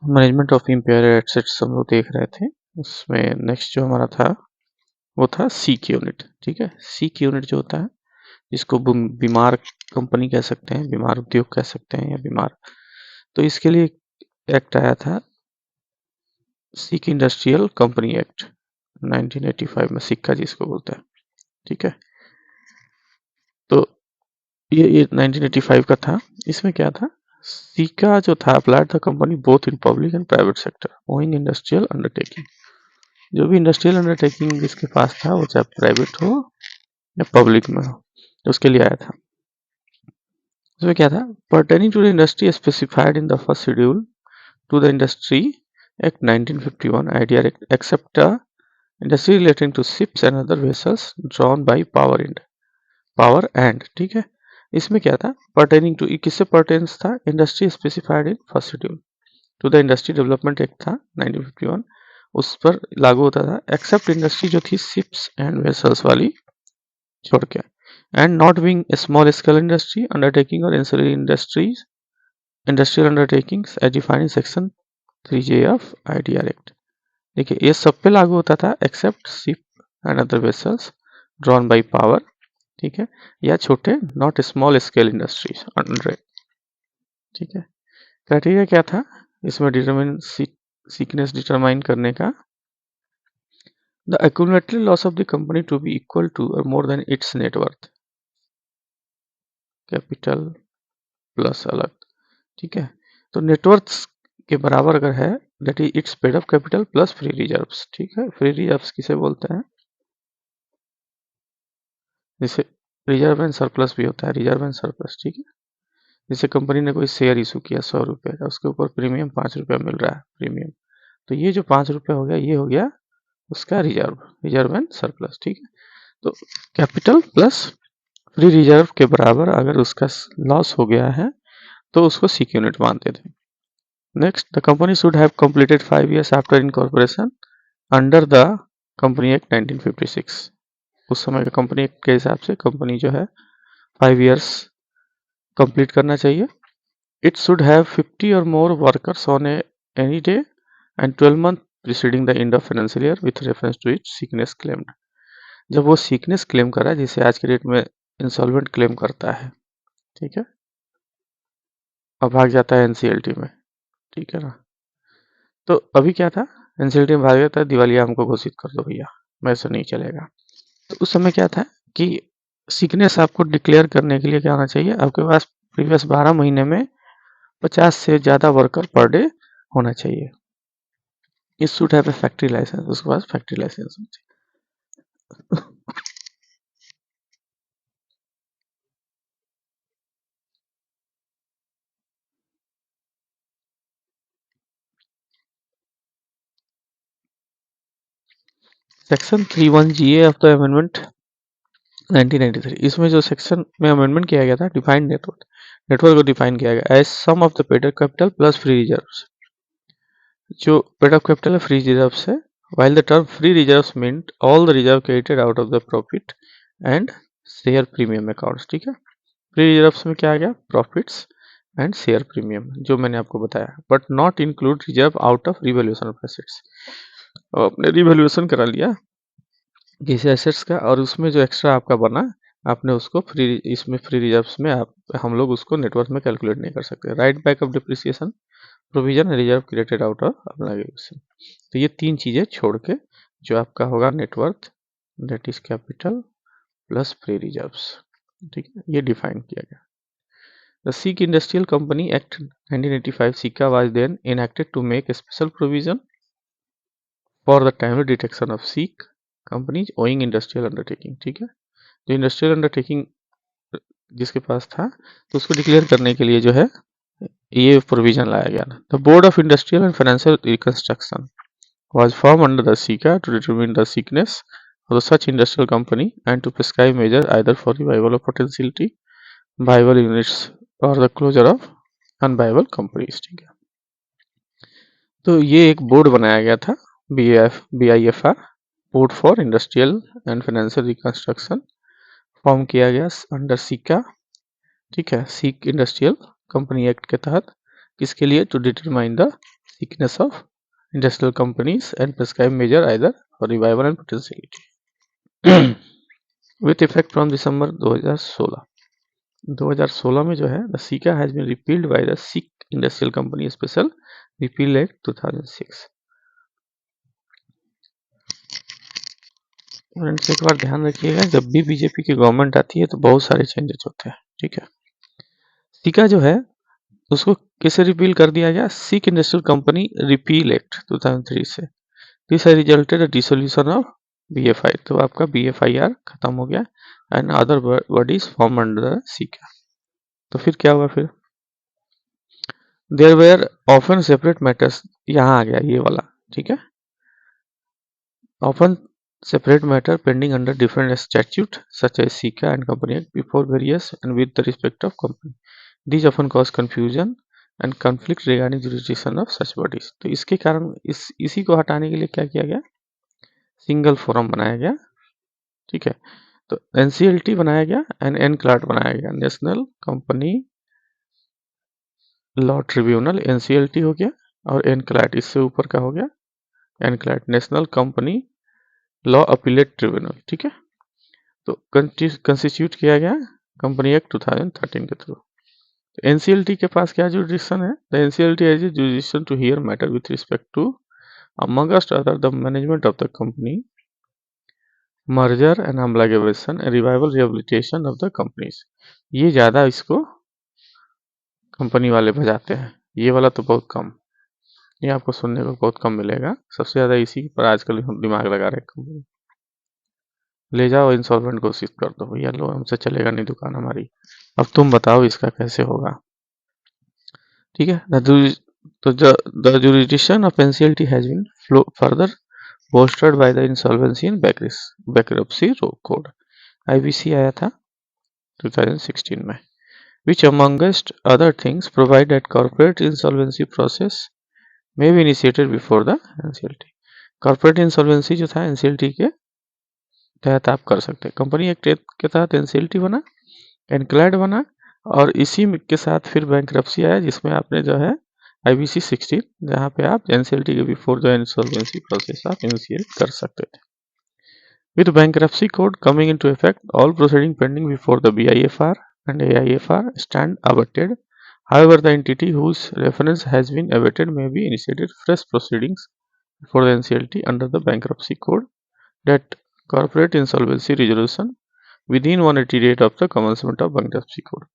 Management of empire assets हम लोग देख रहे थे। उसमें नेक्स्ट जो हमारा था वो था सीक यूनिट। ठीक है, सीक यूनिट जो होता है जिसको बीमार कंपनी कह सकते हैं, बीमार उद्योग कह सकते हैं या बीमार, तो इसके लिए एक्ट आया था सिक इंडस्ट्रियल कंपनी एक्ट 1985 में, सिक्का जिसको बोलते हैं। ठीक है, तो ये 1985 का था। इसमें क्या था, सिक्का जो था applied the company both in public and private sector owing industrial undertaking. जो भी इंडस्ट्रियल अंडरटेकिंग जिसके पास था वो चाहे प्राइवेट हो या पब्लिक में हो, उसके लिए आया था। इसमें क्या था, pertaining to the industry specified in the first schedule to the industry act 1951 IDR except industry relating to ships and other vessels drawn by power and. ठीक है, इसमें क्या था, पर्टेनिंग टू, किससे पर्टेन्स था, industry specified in first schedule to the industry development act था 1951, उस पर लागू होता था, एक्सेप्ट इंडस्ट्री जो थी शिप्स एंड वेसल्स वाली छोड़ के, and not being a small scale industry undertaking और ancillary industries industrial undertakings as defined in section 3J of IDR act. देखिए ये सब पे लागू होता था except ship and other vessels drawn by power, ठीक है, या छोटे not small scale industries under. ठीक है, क्राइटेरिया क्या था इसमें, डिटरमाइन सीकनेस डिटरमाइन करने का, the accumulated loss of the company to be equal to और more than its net worth, capital plus अलग। ठीक है, तो नेटवर्थ के बराबर अगर है, that is its paid up capital plus free reserves. ठीक है, फ्री रिजर्व्स किसे बोलते हैं, जैसे रिजर्व एंड सरप्लस भी होता है, रिजर्व एंड सरप्लस। ठीक है, जैसे कंपनी ने कोई शेयर इशू किया 100 रुपये का, उसके ऊपर प्रीमियम 5 रुपया मिल रहा है प्रीमियम, तो ये जो 5 रुपया हो गया ये हो गया उसका रिजर्व एंड सरप्लस। ठीक है, तो कैपिटल प्लस फ्री रिजर्व के बराबर अगर उसका लॉस हो गया है तो उसको सीक यूनिट मानते थे। Next, the company should have completed 5 years after incorporation under the company act 1956। उस समय का कंपनी एक्ट के हिसाब से कंपनी जो है 5 years कंप्लीट करना चाहिए। It should have 50 or more workers on any day and 12 month preceding the end of financial year with reference to its sickness claimed। जब वो sickness क्लेम करा, जिसे आज के डेट में इंसॉल्वेंट क्लेम करता है, ठीक है, और भाग जाता है एनसीएलटी में, ठीक है ना, तो अभी क्या था, एनसीएलटी में भाग जाता है, दिवालिया हमको घोषित कर दो भैया, वैसे नहीं चलेगा। तो उस समय क्या था कि सिकनेस आपको डिक्लेयर करने के लिए क्या होना चाहिए, आपके पास प्रीवियस 12 महीने में 50 से ज़्यादा वर्कर पर डे होना चाहिए। इस should have a factory licence, उसके पास फैक्ट्री लाइसेंस होना चाहिए। Section 31GA of the amendment 1993, इसमें जो सेक्शन में अमेंडमेंट किया गया था, डिफाइंड नेटवर्क को डिफाइन किया गया as sum of the paid up capital plus free reserves. जो पेड अप कैपिटल है फ्री रिजर्व्स है, while the term free reserves meant all the reserve created out of the profit and share premium accounts। ठीक है, free reserves में क्या आ गया, profits and share premium जो मैंने आपको बताया, but not include reserve out of revaluation of assets. आपने रिवैल्यूएशन करा लिया किसी एसेट्स का और उसमें जो एक्स्ट्रा आपका बना, आपने उसको फ्री, इसमें फ्री रिजर्व्स में आप, हम लोग उसको नेटवर्थ में कैलकुलेट नहीं कर सकते। Write back of depreciation provision reserve created out of application. तो ये तीन चीज़ें छोड़ के जो आपका होगा net worth, that is capital plus free reserves. ठीक है, ये डिफाइन किया गया। The sick industrial company act 1985 SICA was then enacted to make a special provision for the timely detection of sick companies owing industrial undertaking. ठीक है, जो industrial undertaking जिसके पास था तो उसको डिक्लेयर करने के लिए जो है ये प्रोविजन लाया गया। The board of industrial and financial reconstruction was formed under the SICA to determine the sickness of such industrial company and to prescribe measures either for revival of potentiality viable units or the closure of unviable companies। ठीक है, तो ये एक board बनाया गया था, BIFR, board for industrial and financial reconstruction, form किया गया अंडर सिक्का। ठीक है, सिक इंडस्ट्रियल कंपनी एक्ट के तहत, किसके लिए, to determine the sickness of industrial companies and prescribe measure either for revival and potentiality with effect from December 2016. 2016 में जो है the SICA has been repealed by the sick industrial company special repeal act 2006। Friends एक बार ध्यान रखिएगा, जब भी BJP की गवर्नमेंट आती है तो बहुत सारे चेंजेस होते हैं, ठीक है। सीका जो है उसको कैसे रिपील कर दिया गया, sick industrial company repeal act 2003 से। This has resulted dissolution of BFI, तो आपका बीएफआईआर खत्म हो गया and other bodies form under SICA. तो फिर क्या हुआ, फिर there were often separate matters, यहाँ आ गया ये वाला, ठीक है। Often separate matter pending under different statute such as SICA and Company Act before various and with the respect of company. These often cause confusion and conflict regarding jurisdiction of such bodies. तो इसके कारण इसी को हटाने के लिए क्या किया गया, सिंगल फोरम बनाया गया, ठीक है। तो NCLT बनाया गया एंड NCLAT बनाया गया, national company law tribunal, NCLT हो गया, और NCLAT इससे ऊपर का हो गया NCLAT, national company law appellate tribunal, ठीक है। तो कंस्टिट्यूट किया गया कंपनी एक्ट 2013 के थ्रू। तो एनसीएलटी के पास क्या जुरिडिक्शन है, the NCLT has a jurisdiction to hear matter with respect to amongst other the management of the company, merger and amalgamation and revival rehabilitation of the companies. ये ज़्यादा इसको company वाले बजाते हैं, ये वाला तो बहुत कम, ये आपको सुनने को बहुत कम मिलेगा। सबसे ज़्यादा इसी पर आजकल दिमाग लगा रहे कंपनी। ले जाओ इंसॉल्वेंट घोषित कर दो भैया, लो हमसे चलेगा नहीं दुकान हमारी, अब तुम बताओ इसका कैसे होगा, ठीक है। तो the jurisdiction of NCLT has been further bolstered by the insolvency and bankruptcy code, IBC आया था 2016 में, which amongst other things provide that corporate insolvency process may be initiated before the NCLT। Corporate insolvency जो था NCLT के तहत आप कर सकते हैं। कंपनी एक्ट के तहत NCLT बना, एनक्लैड बना, और इसी के साथ फिर बैंक्रप्सी आया, जिसमें आपने जो है IBC 16, जहाँ पे आप NCLT के बिफोर जो इंसॉल्वेंसी प्रोसेस आप इनिशिएट कर सकते थे। With bankruptcy code coming into effect, all proceeding pending before the BIFR and AIFR stand abated. However, the entity whose reference has been abated may be initiated fresh proceedings before the NCLT under the bankruptcy code that corporate insolvency resolution within 180 days of the commencement of bankruptcy code।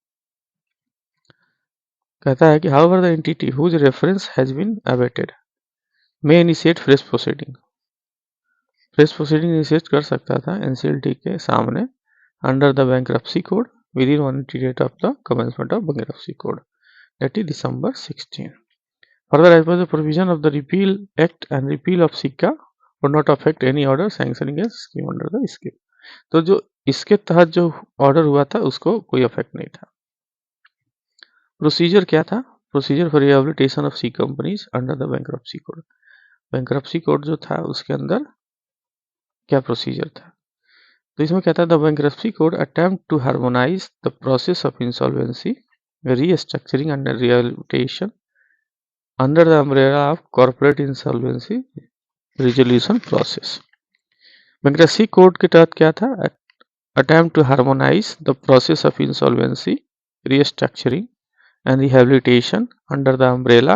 कहता है कि however the entity whose reference has been abated may initiate fresh proceeding। fresh proceeding initiate कर सकता था NCLT के सामने under the bankruptcy code within 180 days of the commencement of bankruptcy code, that is December 16। Further, as per the provision of the repeal act and repeal of SICA would not affect any order sanctioning a scheme under the scheme। तो जो इसके तहत जो order हुआ था उसको कोई affect नहीं था। प्रोसीजर क्या था, procedure for rehabilitation of sick companies under the bankruptcy code. Bankruptcy code जो था उसके अंदर क्या प्रोसीजर था, तो इसमें कहता है the bankruptcy code attempt to harmonise the process of insolvency restructuring and rehabilitation under the umbrella of corporate insolvency resolution process. Bankruptcy code के तहत क्या था, attempt to harmonise the process of insolvency restructuring and rehabilitation under the umbrella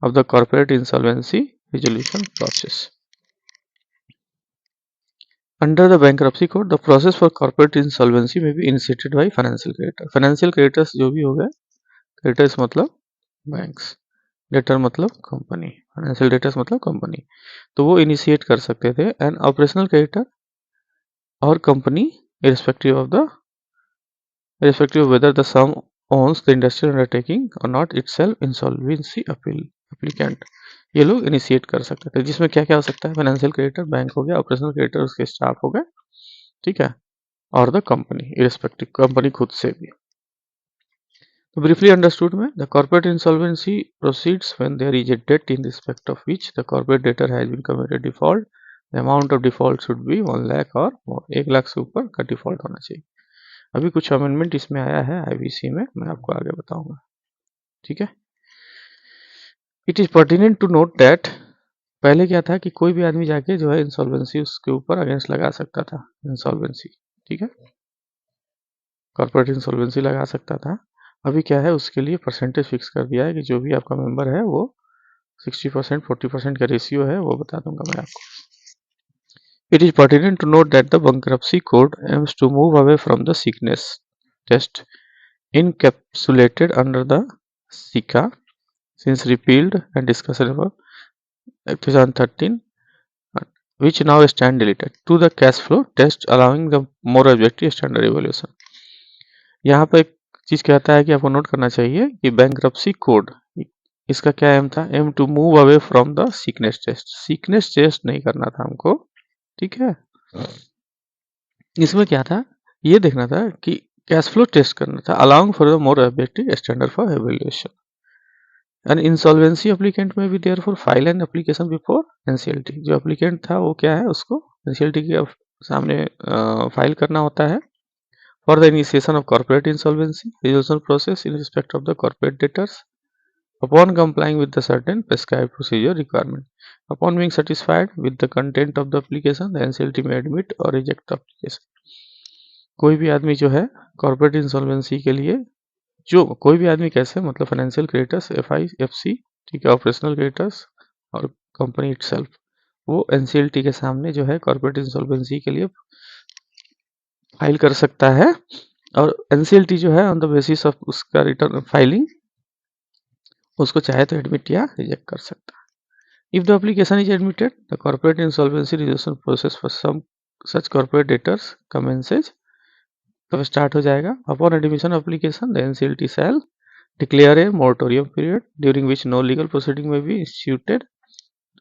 of the corporate insolvency resolution process. Under the bankruptcy code, the process for corporate insolvency may be initiated by financial creditor। financial creditors जो भी हो गए, creditors मतलब banks, debtor मतलब company, financial debtors मतलब company, तो वो initiate कर सकते थे। एंड ऑपरेशनल क्रेडिटर और company irrespective of whether the sum owns the industrial undertaking or not itself insolvency applicant, ये लोग इनिशिएट कर सकते थे। जिसमें क्या क्या हो सकता है, फाइनेंशियल क्रेडिटर बैंक हो गया, ऑपरेशनल क्रेडिटर उसके स्टाफ हो गए, ठीक है, और द कंपनी इरेस्पेक्टिव, कंपनी खुद से भी। तो ब्रीफली अंडरस्टूड में, the corporate insolvency proceeds when there is a debt in respect of which the corporate debtor has been committed default. The amount of default should be 1 lakh और more, 1 lakh से ऊपर का default होना चाहिए। अभी कुछ अमेंडमेंट इसमें आया है IBC में, मैं आपको आगे बताऊंगा, ठीक है। It is pertinent to note that पहले क्या था कि कोई भी आदमी जाके जो है इंसॉल्वेंसी उसके ऊपर अगेंस्ट लगा सकता था, इंसॉल्वेंसी, ठीक है, कॉर्पोरेट इंसॉल्वेंसी लगा सकता था। अभी क्या है, उसके लिए परसेंटेज फिक्स कर दिया है कि जो भी आपका मेंबर है वो 60% 40% का रेशियो है, वो बता दूंगा मैं आपको। It is pertinent to note that the bankruptcy code aims to move away from the sickness test encapsulated under the SICA since repealed and discussed above 2013, which now stand deleted, to the cash flow test allowing the more objective standard evaluation. यहाँ पर एक चीज कहता है कि आपको note करना चाहिए कि बैंक्रप्सी कोड इसका क्या एम था, aim to move away from the sickness test, sickness test नहीं करना था हमको, ठीक है। इसमें क्या था, ये देखना था कि कैश फ्लो टेस्ट करना था, allowing for the more objective standard for evaluation. An insolvency applicant में भी therefore file an application before NCLT, जो एप्लीकेंट था वो क्या है, उसको एनसीएलटी के सामने फाइल करना होता है for the initiation of corporate insolvency resolution process in respect of the corporate debtors upon complying with the certain prescribed procedure requirement. Upon being satisfied with the content of the application, the NCLT may admit or reject the application. कोई भी आदमी जो है corporate insolvency के लिए, जो कोई भी आदमी कैसे, मतलब फाइनेंशियल क्रेडिटर्स, एफआई, एफसी, ठीक है, ऑपरेशनल क्रेडिटर्स और कंपनी इटसेल्फ, वो एनसीएलटी के सामने जो है कॉर्पोरेट इंसॉल्वेंसी के लिए फाइल कर सकता है, और एनसीएलटी जो है ऑन द बेसिस ऑफ उसका रिटर्न फाइलिंग उसको चाहे तो एडमिट या रिजेक्ट कर सकता है। If the application is admitted, the corporate insolvency resolution process for some such corporate debtors commences, तब स्टार्ट हो जाएगा। Upon admission of application, the NCLT shall declare a moratorium period during which no legal proceeding may be instituted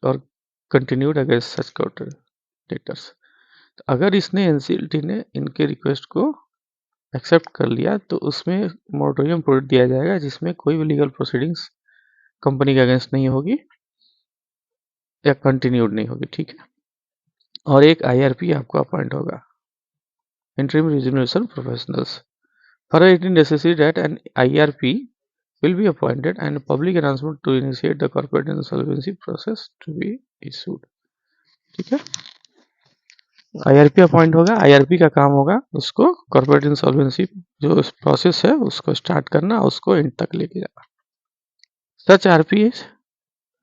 or continued against such corporate debtors. अगर इसने NCLT ने इनके request को accept कर लिया तो उसमें मोरेटोरियम पीरियड दिया जाएगा जिसमें कोई भी लीगल प्रोसीडिंग्स कंपनी के अगेंस्ट नहीं होगी या कंटिन्यूड नहीं होगी, ठीक है। और एक आईआरपी आपको अपॉइंट होगा, interim remuneration professionals. Further, it is necessary that an IRP will be appointed and public announcement to initiate the corporate insolvency process to be issued. ठीक है, आईआरपी अपॉइंट होगा, आईआरपी का काम होगा उसको कॉर्पोरेट इंसॉल्वेंसी जो process है उसको स्टार्ट करना, उसको एंड तक लेके जाना। सच आरपी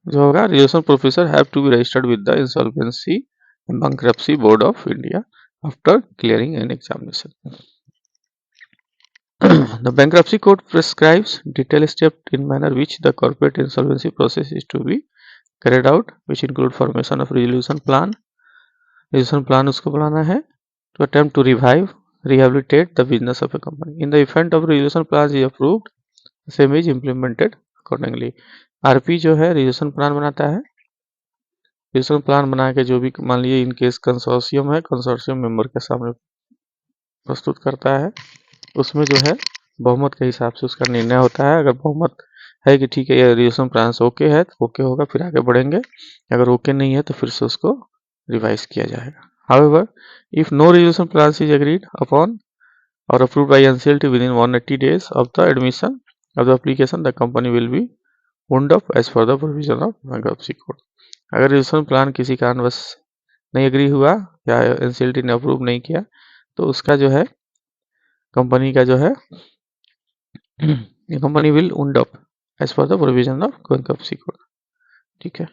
जो होगा, resolution professor have to be registered with the insolvency bankruptcy board of India after clearing an examination. The bankruptcy code prescribes detailed steps in manner which the corporate insolvency process is to be carried out, which include formation of resolution plan. Resolution plan उसको बनाना है to attempt to revive, rehabilitate the business of a company. In the event of resolution plan is approved, the same is implemented accordingly. RP जो है resolution plan बनाता है, resolution plan बना के जो भी मान लीजिए इन केस कंसोर्शियम है, कंसोर्शियम मेंबर के सामने प्रस्तुत करता है, उसमें जो है बहुमत के हिसाब से उसका निर्णय होता है। अगर बहुमत है कि ठीक है ये रिजोल्यूशन प्लान ओके है तो ओके होगा, फिर आगे बढ़ेंगे, अगर ओके नहीं है तो फिर से उसको रिवाइज किया जाएगा। However, if no resolution plan is agreed upon और approved by NCLT within 180 days of the admission of the application, the company will be wound up as per the provision of bankruptcy code. अगर resolution plan किसी कारणवश नहीं agree हुआ या NCLT ने approve नहीं किया तो उसका जो है कंपनी का जो है company will wound up as per the provision of bankruptcy code, ठीक है।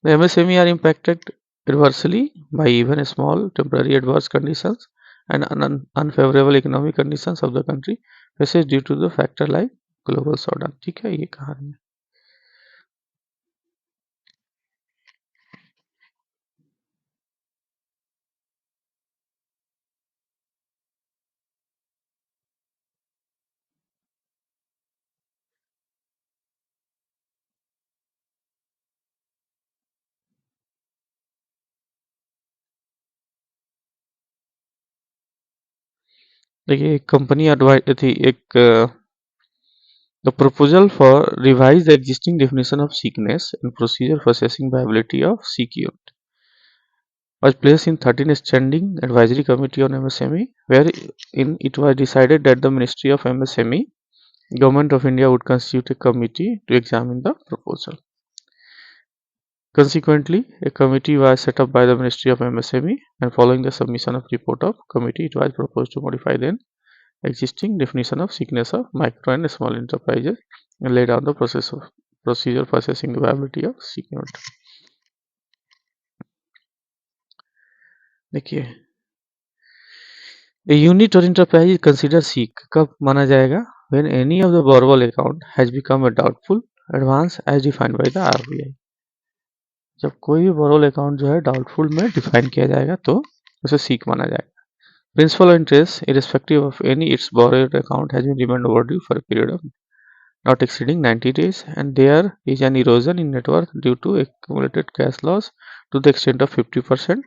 The MSME are impacted adversely by even small temporary adverse conditions and unfavorable economic conditions of the country faces due to the factor like global slowdown, ठीक है, ये कहानी है। देखिए एक company advice थी, एक the proposal for revise the existing definition of sickness and procedure for assessing viability of CQ was placed in 13 standing advisory committee on MSME, where in it was decided that the Ministry of MSME Government of India would constitute a committee to examine the proposal. Consequently, a committee was set up by the Ministry of MSME, and following the submission of report of committee, it was proposed to modify then existing definition of sickness of micro and small enterprises and lay down the procedure for assessing the viability of sick unit. देखिए, a unit or enterprise is considered sick कब माना जाएगा? When any of the borrowable account has become a doubtful advance as defined by the RBI. जब कोई भी borrowable account जो है doubtful में define किया जाएगा तो उसे sick माना जाएगा. Principal interest, irrespective of any its borrowed account, has been remained overdue for a period of not exceeding 90 days, and there is an erosion in net worth due to accumulated cash loss to the extent of 50%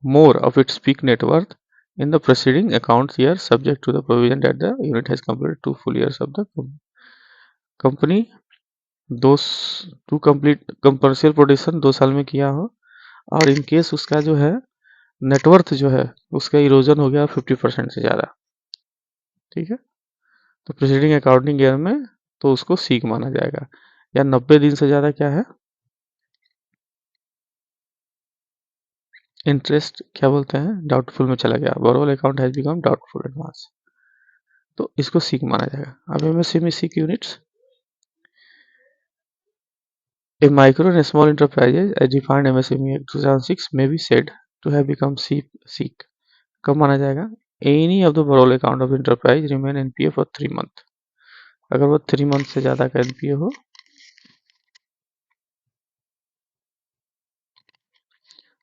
more of its peak net worth in the preceding account year, subject to the provision that the unit has completed 2 full years of the company those to complete commercial production 2 साल में किया हो, और in case उसका जो है net worth जो है उसका इरोजन हो गया 50% से ज़्यादा, ठीक है, तो प्रीसीडिंग अकाउंटिंग ईयर में तो उसको सीक माना जाएगा. या 90 दिन से ज़्यादा क्या है, इंटरेस्ट क्या बोलते हैं, डाउटफुल में चला गया, borrowable account has become doubtful advance, तो इसको सीक माना जाएगा. अब MSME sick units, a micro and small enterprises as defined MSME Act 2006 may be said to have become seek. कब माना जाएगा? Any of the borrowable account of enterprise remain NPA for 3 month. अगर वो 3 month से ज़्यादा का NPA हो.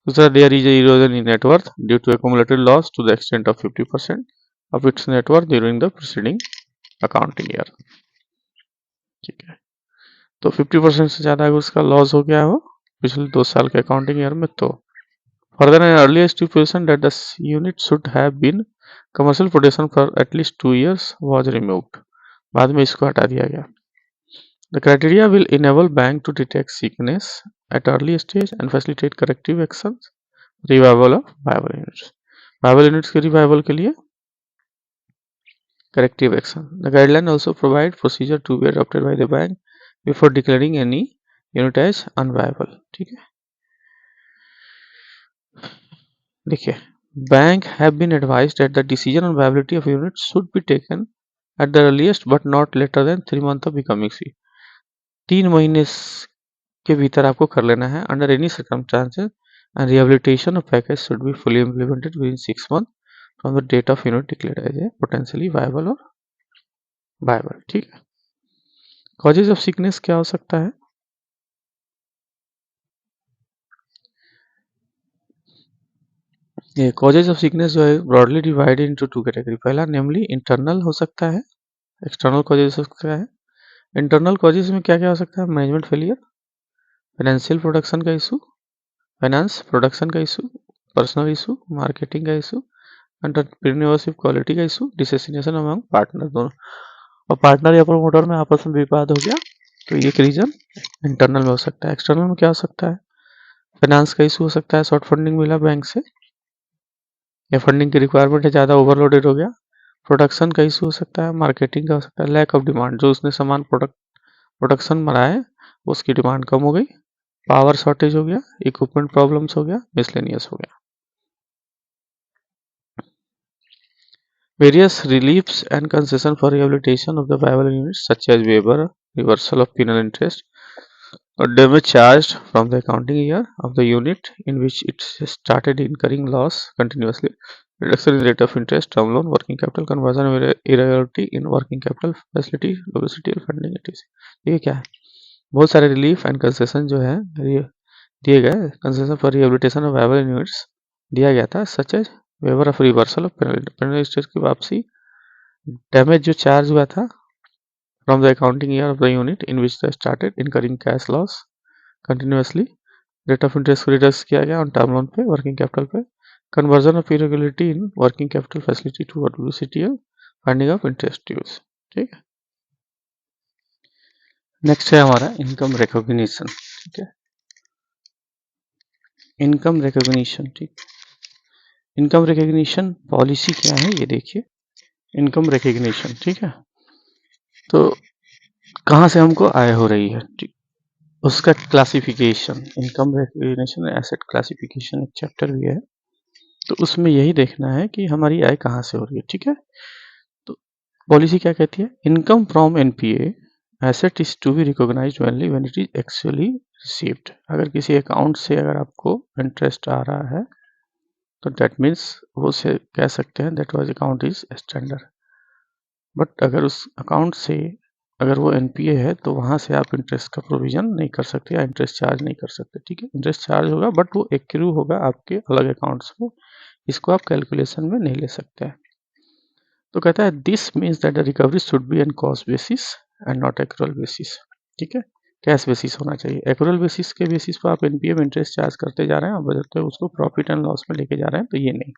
दूसरा, there is a erosion in net worth due to accumulated loss to the extent of 50% of its net worth during the preceding accounting year. ठीक है, तो 50% से ज़्यादा अगर उसका लॉस हो गया हो पिछले 2 साल के अकाउंटिंग ईयर में, तो further an earlier stipulation that the unit should have been commercial production for at least 2 years was removed. बाद में इसको हटा दिया गया. The criteria will enable bank to detect sickness at early stage and facilitate corrective actions. Revival of viable units. Viable units के revival के लिए corrective action. The guideline also provide procedure to be adopted by the bank before declaring any unit as unviable. ठीक है, देखिए, bank have been advised that the decision on viability of units should be taken at the earliest but not later than 3 months of becoming sick. 3 महीने के भीतर आपको कर लेना है under any circumstances, and rehabilitation of package should be fully implemented within 6 months from the date of unit declared as a potentially viable or viable. ठीक है, causes of sickness क्या हो सकता है? ये causes of sickness जो है broadly divided into 2 category. पहला नेमली इंटरनल हो सकता है, एक्सटर्नल कॉजेज हो सकता है. इंटरनल कॉजेज में क्या क्या हो सकता है? मैनेजमेंट फेलियर, फाइनेंशियल प्रोडक्शन का इशू, फाइनेंस प्रोडक्शन का इशू, पर्सनल इशू, मार्केटिंग का इशू, एंटरप्रेन्योरशिप क्वालिटी का इशू, डिसोसिएशन अमंग पार्टनर दोनों, और पार्टनर या प्रमोटर में आपस में विवाद हो गया, तो एक रीजन इंटरनल में हो सकता है. एक्सटर्नल में क्या हो सकता है? फाइनेंस का इशू हो सकता है, शॉर्ट फंडिंग मिला बैंक से या फंडिंग की रिक्वायरमेंट है ज़्यादा, ओवरलोडेड हो गया. प्रोडक्शन का इशू हो सकता है, मार्केटिंग का हो सकता है, लैक ऑफ डिमांड, जो उसने सामान प्रोडक्शन बनाए उसकी डिमांड कम हो गई, पावर शॉर्टेज हो गया, इक्विपमेंट प्रॉब्लम्स हो गया, मिसलेनियस हो गया. Various reliefs and concession for rehabilitation of the viable units such as waiver, reversal of penal interest or damage charged from the accounting year of the unit in which it started incurring loss continuously, reduction in rate of interest, term loan, working capital, conversion of irregularity in working capital facility, velocity और funding etc. ये क्या है? बहुत सारे relief and concession जो है दिए गए. Concession for rehabilitation of viable units दिया गया था, such as waiver of reversal of penal interest की वापसी, डैमेज जो चार्ज हुआ था from the accounting year of the unit in which the started incurring cash loss continuously, rate of interest को reduce किया गया ऑन टर्म लोन पे, working capital पे, conversion of irregularity in working capital facility to WCTL, funding of interest dues. ठीक है, next है हमारा income recognition. ठीक है, इनकम रिकॉग्निशन. ठीक, इनकम रिकॉग्निशन पॉलिसी क्या है ये देखिए. इनकम रिकॉग्निशन, ठीक है, तो कहाँ से हमको आय हो रही है, ठीक, उसका classification, income recognition asset classification एक चैप्टर भी है, तो उसमें यही देखना है कि हमारी आय कहाँ से हो रही है। ठीक है, तो पॉलिसी क्या कहती है, income from NPA asset is to be recognised only when it is actually received. अगर किसी अकाउंट से अगर आपको इंटरेस्ट आ रहा है तो दैट मीन्स वो से कह सकते हैं that was account is standard. But अगर उस अकाउंट से अगर वो एनपीए है तो वहाँ से आप इंटरेस्ट का प्रोविजन नहीं कर सकते या इंटरेस्ट चार्ज नहीं कर सकते। ठीक है, इंटरेस्ट चार्ज होगा बट वो एक्रू होगा आपके अलग अकाउंट्स में, इसको आप कैलकुलेशन में नहीं ले सकते हैं। तो कहता है this means that the recovery should be on cost basis and not accrual basis. ठीक है, कैश बेसिस होना चाहिए। एक्रूअल बेसिस के बेसिस पर आप एनपीए में इंटरेस्ट चार्ज करते जा रहे हैं और बदलते उसको प्रॉफिट एंड लॉस में लेके जा रहे हैं, तो ये नहीं,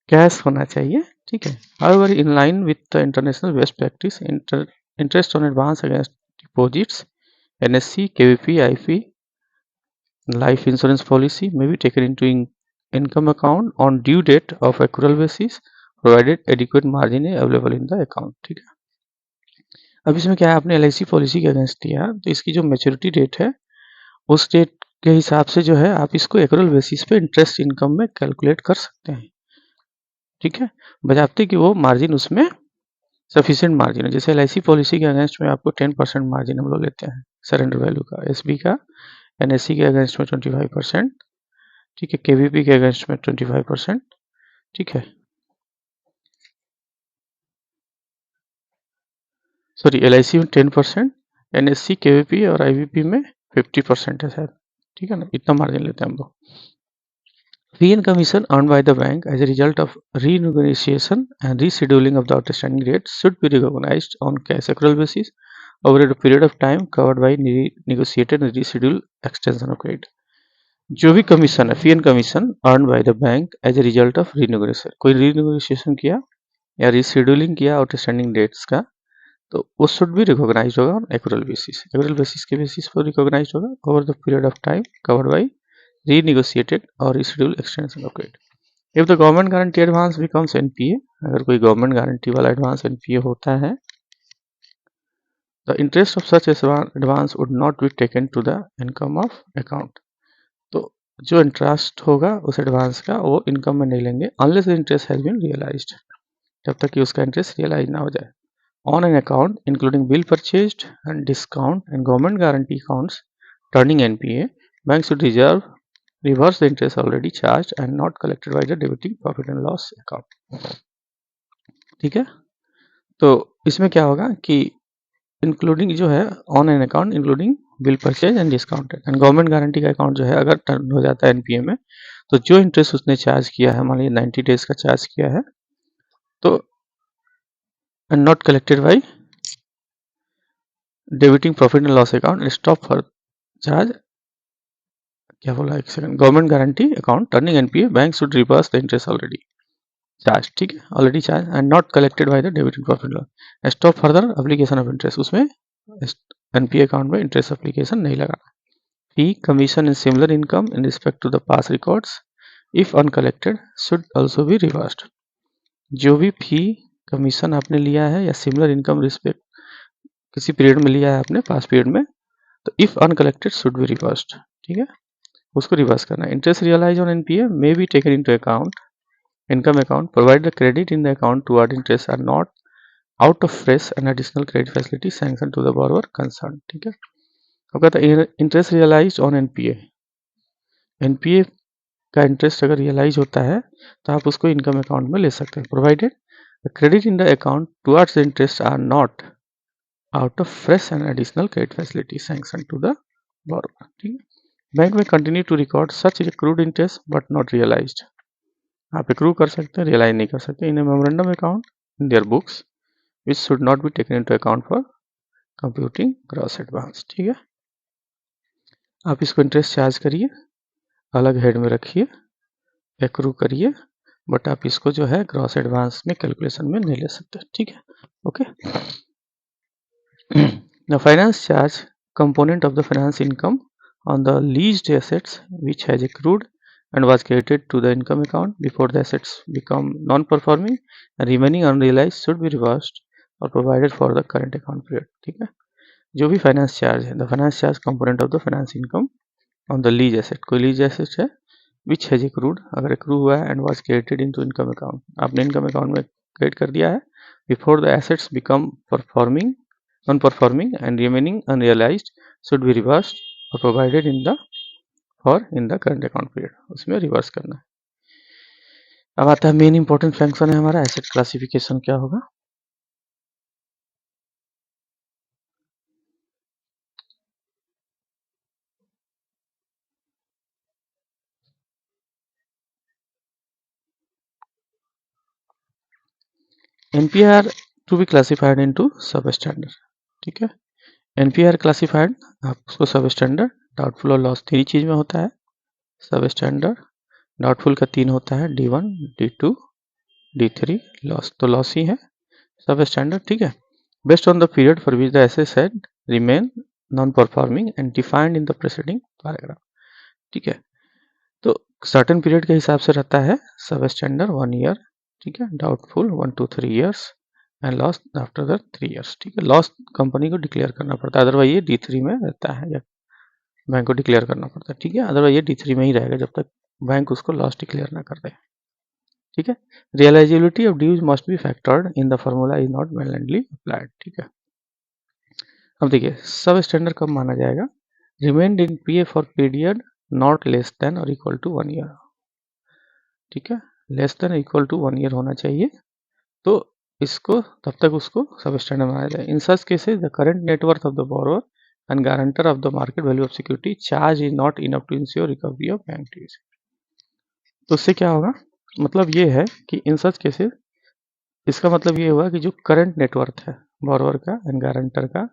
कैश होना चाहिए। ठीक है, however in line with the international best practice interest on advance against deposits NSC KVP IP life insurance policy may be taken into income account on due date of accrual basis provided adequate margin is available in the account। ठीक है, अब इसमें क्या है, आपने LIC policy के against दिया तो इसकी जो मैच्योरिटी डेट है उस डेट के हिसाब से जो है आप इसको एक्रूअल बेसिस पे इंटरेस्ट इनकम में कैलकुलेट कर सकते हैं। ठीक है, बजाते कि वो मार्जिन उसमें सफिशिएंट मार्जिन है। जैसे एलआईसी पॉलिसी के अगेंस्ट में आपको 10% मार्जिन हम लोग लेते हैं सरेंडर वैल्यू का, एसबी का, एनएससी के अगेंस्ट में 25%, ठीक है, केवीपी के अगेंस्ट में 25%, ठीक है, सॉरी एलआईसी में 10%, एनएससी केवीपी और आईवीपी में 50% है शायद। ठीक है ना, इतना मार्जिन लेते हैं हम लोग। Fee and commission earned by the bank as a result of renegotiation and rescheduling of the outstanding rates should be recognized on cash accrual basis over a period of time covered by negotiated and rescheduled extension of credit। जो भी commission है, fee and commission earn by the bank as a result of renegotiation, कोई renegotiation किया या rescheduling किया outstanding dates का, तो वो शुड भी रिकॉग्नाइज होगा on accrual basis. Accrual basis के बेसिस पर रिकॉग्नाइज होगा over the period of time covered by renegotiated or rescheduled extension of credit। If the government guarantee advance becomes NPA, अगर कोई गवर्नमेंट गारंटी वाला advance NPA होता है, the interest of such advance would not be taken to the income of account। तो जो interest होगा उस advance का वो इनकम में नहीं लेंगे unless the interest has been realized, जब तक कि उसका इंटरेस्ट रियलाइज ना हो जाए। On an account including bill purchased and discount and government guarantee accounts turning NPA, banks should reverse the interest already charged and not collected by the debiting profit and loss account। ठीक है, तो इसमें क्या होगा कि including जो है on an account including bill purchase and discounted and government guarantee का अकाउंट जो है अगर टर्न हो जाता है एनपीए में, तो जो इंटरेस्ट उसने चार्ज किया है, मान लीजिए 90 डेज का चार्ज किया है, तो and not collected by debiting profit and loss account and stop for charge, क्या बोला एक second, government guarantee account turning NPA, bank should reverse the interest already charge. ठीक है, already charge and not collected by the debiting profit loss, stop further application of interest, उसमें NPA account में interest application नहीं लगाना। Fee commission and similar income in respect to the past records if uncollected should also be reversed. जो भी fee commission आपने लिया है या सिमिलर इनकम रिस्पेक्ट किसी पीरियड में लिया है आपने पास पीरियड में, तो if uncollected should be reversed. ठीक है, उसको रिवर्स करना है। Interest realise on NPA may be taken into account income account provided the credit in the account toward interest are not out of fresh and additional credit facility sanctioned to the borrower concerned। ठीक है, अब कहता है interest realise on NPA, NPA का interest अगर realise होता है तो आप उसको इनकम अकाउंट में ले सकते हैं, provided the credit in the account towards the interest are not out of fresh and additional credit facility sanction to the borrower. ठीक है, बैंक में continue to record such accrued interest but not realised, आप accrue कर सकते हैं, realise नहीं कर सकते in a memorandum account in their books which should not be taken into account for computing gross advance. ठीक है, आप इसको इंटरेस्ट चार्ज करिए, अलग हेड में रखिए, एक्रू करिए, बट आप इसको जो है ग्रॉस एडवांस में कैलकुलेशन में नहीं ले सकते। ठीक है, okay. The finance charge component of the finance income on the leased assets which has accrued and was credited to the income account before the assets become non-performing and remaining unrealized should be reversed और provided for the current account period, ठीक है। जो भी finance charge है, the finance charge component of the finance income on the lease asset, कोई lease asset है which has accrued, अगर accrue हुआ है and was credited into income account, आपने इनकम अकाउंट में क्रेडिट कर दिया है before the assets become performing non performing and remaining unrealised should be reversed और provided in the for in the current account period, उसमें reverse करना है। अब आता है मेन इंपॉर्टेंट फंक्शन है हमारा एसेट क्लासिफिकेशन, क्या होगा। NPR to be classified into sub standard, ठीक है। एनपीआर क्लासिफाइड आप उसको सब स्टैंडर्ड, डाउटफुल और लॉस 3 चीज में होता है। सब स्टैंडर्ड डाउटफुल का 3 होता है, D1, D2, D3, लॉस तो लॉस ही है। सब स्टैंडर्ड, ठीक है। Based on the period for which the assets had remain non performing and defined in the presiding paragraph, ठीक है। तो सर्टेन पीरियड के हिसाब से रहता है सब स्टैंडर्ड 1 ईयर, ठीक है। Doubtful 1 to 3 years and loss after the 3 years, ठीक है। लॉस कंपनी को डिक्लेयर करना पड़ता है, अदरवाइज ये D3 में रहता है या बैंक को डिक्लेयर करना पड़ता है, ठीक है। अदरवाइज ये D3 में ही रहेगा जब तक बैंक उसको लॉस डिक्लेयर ना कर दे, ठीक है। Realisability of dues must be factored in the formula is not manually applied, ठीक है। अब देखिए सब स्टैंडर्ड कब माना जाएगा, remained in PA for period not less than और इक्वल टू 1 ईयर, ठीक है। Less than equal to 1 year होना चाहिए, तो इसको तब तक उसको सब स्टैंडर्ड माना जाए। In such cases the current net worth of the borrower and guarantor of the market value of security charge is not enough to ensure recovery of bank dues. तो उससे क्या होगा, मतलब ये है कि इन सच केसेस, इसका मतलब ये हुआ कि जो करंट नेटवर्थ है बोरोवर का एंड गारंटर का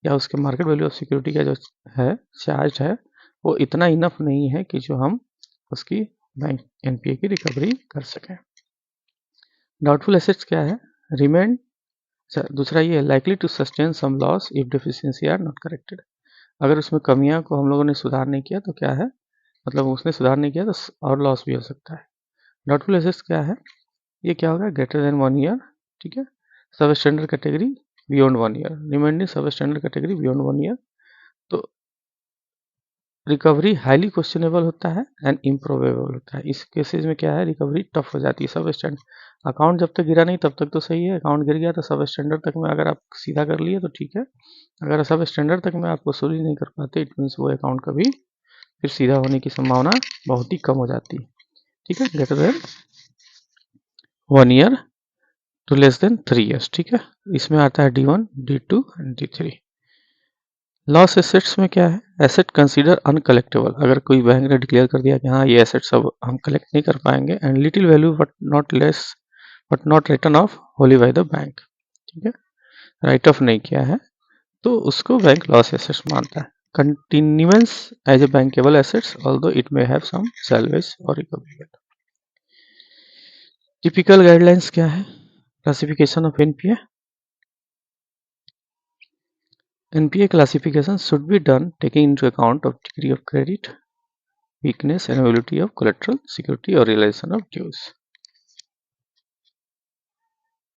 या उसके मार्केट वैल्यू ऑफ सिक्योरिटी का जो है चार्ज है, वो इतना इनफ नहीं है कि जो हम उसकी बैंक एनपीए की रिकवरी कर सकें। डाउटफुल एसेट्स क्या है, रिमेन, दूसरा ये likely to sustain some loss if deficiency are not corrected, अगर उसमें कमियां को हम लोगों ने सुधार नहीं किया तो क्या है, मतलब उसने सुधार नहीं किया तो और लॉस भी हो सकता है। डाउटफुल एसेट्स क्या है, ये क्या होगा, ग्रेटर देन 1 ईयर, ठीक है। सब स्टैंडर्ड कैटेगरी बियॉन्ड 1 ईयर, रिमेंडिंग सब स्टैंडर्ड कैटेगरी बियॉन्ड 1 ईयर। तो रिकवरी हाईली क्वेश्चनेबल होता है एंड इम्प्रोबेबल होता है। इस केसेस में क्या है, रिकवरी टफ हो जाती है। सब स्टैंडर्ड अकाउंट जब तक गिरा नहीं तब तक तो सही है, अकाउंट गिर गया तो सब स्टैंडर्ड तक में अगर आप सीधा कर लिए तो ठीक है, अगर सब स्टैंडर्ड तक में आप वसूली नहीं कर पाते इट मीन्स वो अकाउंट कभी फिर सीधा होने की संभावना बहुत ही कम हो जाती है, ठीक है। Greater than 1 year to less than 3 years, ठीक है। इसमें आता है D1, D2 and D3। Loss assets में क्या है, एसेट कंसीडर अनकलेक्टेबल, अगर कोई बैंक ने डिक्लेयर कर दिया कि हाँ ये एसेट सब हम कलेक्ट नहीं कर पाएंगे, and little value but not return of Holi bye the bank, ठीक है। राइट ऑफ नहीं किया है तो उसको बैंक लॉस एसेट्स मानता है। Continuance as a bankable assets although it may have some salvage और रिकवरी। टिपिकल गाइडलाइंस क्या है, classification of NPA. NPA classification should be done taking into account of degree of credit, weakness and availability of collateral, security or realization of dues.